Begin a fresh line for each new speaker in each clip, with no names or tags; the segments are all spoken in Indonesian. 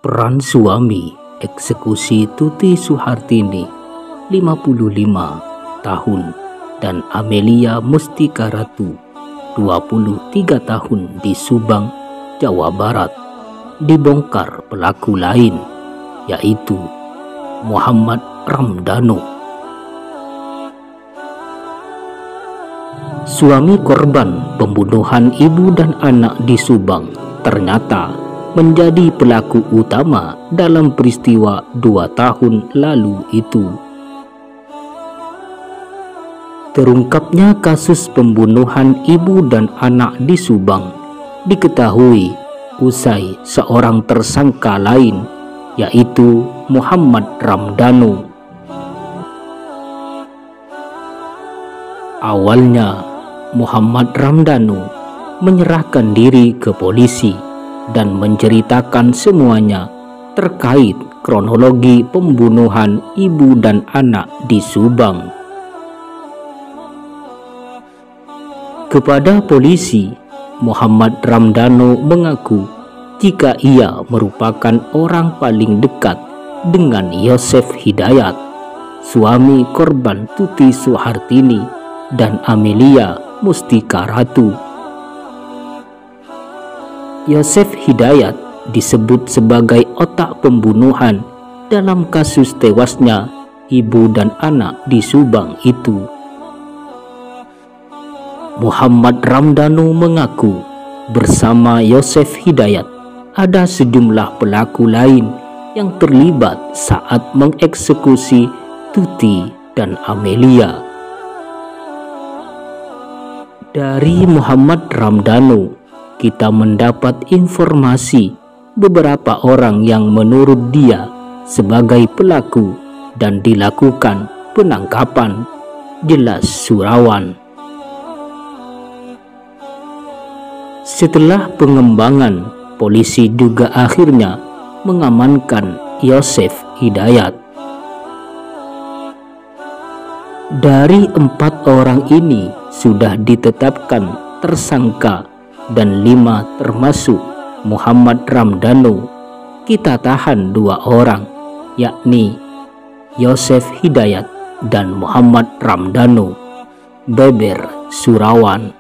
Peran suami eksekusi Tuti Suhartini 55 tahun dan Amelia Mustika Ratu 23 tahun di Subang, Jawa Barat dibongkar pelaku lain, yaitu Muhammad Ramdhanu. Suami korban pembunuhan ibu dan anak di Subang ternyata menjadi pelaku utama dalam peristiwa 2 tahun lalu itu. Terungkapnya kasus pembunuhan ibu dan anak di Subang diketahui usai seorang tersangka lain, yaitu Muhammad Ramdhanu. Awalnya Muhammad Ramdhanu menyerahkan diri ke polisi dan menceritakan semuanya terkait kronologi pembunuhan ibu dan anak di Subang. Kepada polisi, Muhammad Ramdhanu mengaku jika ia merupakan orang paling dekat dengan Yosef Hidayat, suami korban Tuti Suhartini dan Amelia Mustika Ratu. Yosef Hidayat disebut sebagai otak pembunuhan dalam kasus tewasnya ibu dan anak di Subang itu. Muhammad Ramdhanu mengaku bersama Yosef Hidayat ada sejumlah pelaku lain yang terlibat saat mengeksekusi Tuti dan Amelia. Dari Muhammad Ramdhanu kita mendapat informasi beberapa orang yang menurut dia sebagai pelaku dan dilakukan penangkapan, jelas Surawan. Setelah pengembangan, polisi juga akhirnya mengamankan Yosef Hidayat. Dari 4 orang ini sudah ditetapkan tersangka dan 5 termasuk Muhammad Ramdhanu kita tahan 2 orang, yakni Yosef Hidayat dan Muhammad Ramdhanu, beber Surawan.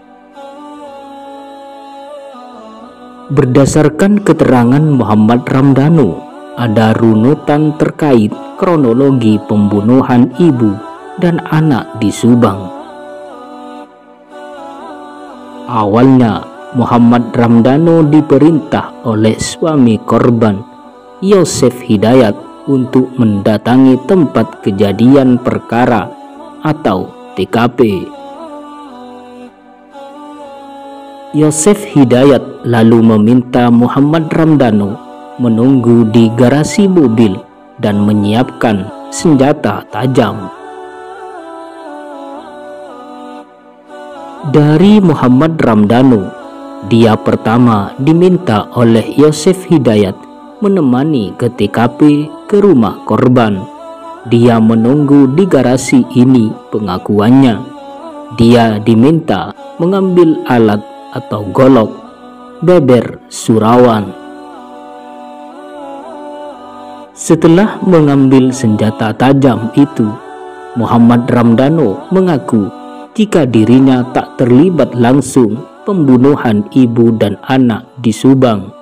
Berdasarkan keterangan Muhammad Ramdhanu, ada runutan terkait kronologi pembunuhan ibu dan anak di Subang. Awalnya Muhammad Ramdhanu diperintah oleh suami korban Yosef Hidayat untuk mendatangi tempat kejadian perkara atau TKP. Yosef Hidayat lalu meminta Muhammad Ramdhanu menunggu di garasi mobil dan menyiapkan senjata tajam. Dari Muhammad Ramdhanu, dia pertama diminta oleh Yosef Hidayat menemani ke TKP ke rumah korban. Dia menunggu di garasi ini pengakuannya. Dia diminta mengambil alat atau golok, beber Surawan. Setelah mengambil senjata tajam itu, Muhammad Ramdhanu mengaku jika dirinya tak terlibat langsung pembunuhan ibu dan anak di Subang.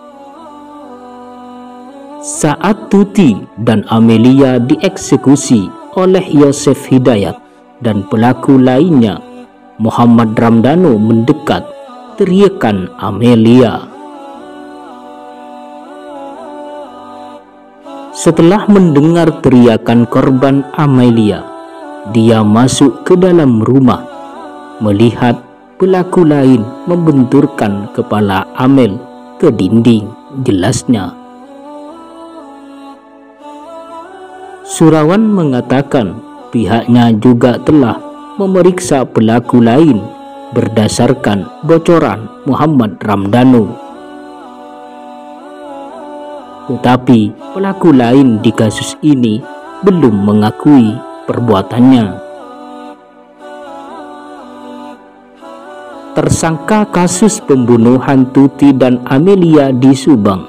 Saat Tuti dan Amelia dieksekusi oleh Yosef Hidayat dan pelaku lainnya, Muhammad Ramdhanu mendekat, teriakan Amelia. Setelah mendengar teriakan korban Amelia, dia masuk ke dalam rumah, melihat pelaku lain membenturkan kepala Amel ke dinding, jelasnya. Surawan mengatakan pihaknya juga telah memeriksa pelaku lain berdasarkan bocoran Muhammad Ramdhanu. Tetapi pelaku lain di kasus ini belum mengakui perbuatannya. Tersangka kasus pembunuhan Tuti dan Amelia di Subang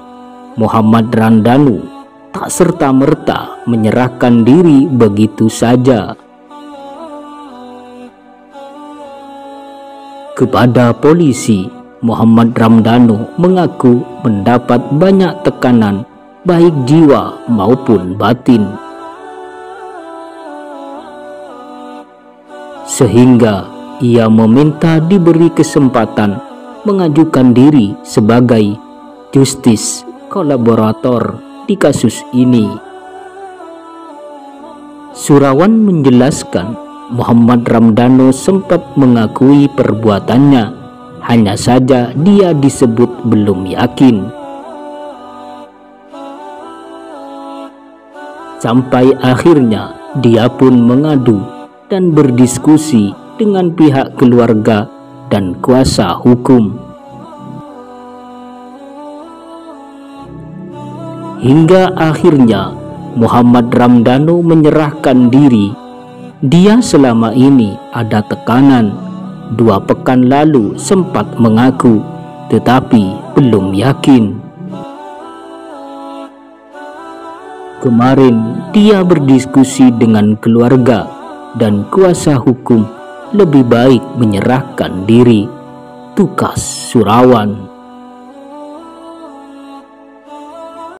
Muhammad Ramdhanu tak serta-merta menyerahkan diri begitu saja. Kepada polisi, Muhammad Ramdhanu mengaku mendapat banyak tekanan baik jiwa maupun batin, sehingga ia meminta diberi kesempatan mengajukan diri sebagai justice kolaborator di kasus ini. Surawan menjelaskan Muhammad Ramdhanu sempat mengakui perbuatannya, hanya saja dia disebut belum yakin. Sampai akhirnya dia pun mengadu dan berdiskusi dengan pihak keluarga dan kuasa hukum. Hingga akhirnya Muhammad Ramdhanu menyerahkan diri. Dia selama ini ada tekanan. 2 pekan lalu sempat mengaku, tetapi belum yakin. Kemarin dia berdiskusi dengan keluarga dan kuasa hukum lebih baik menyerahkan diri, tukas Surawan.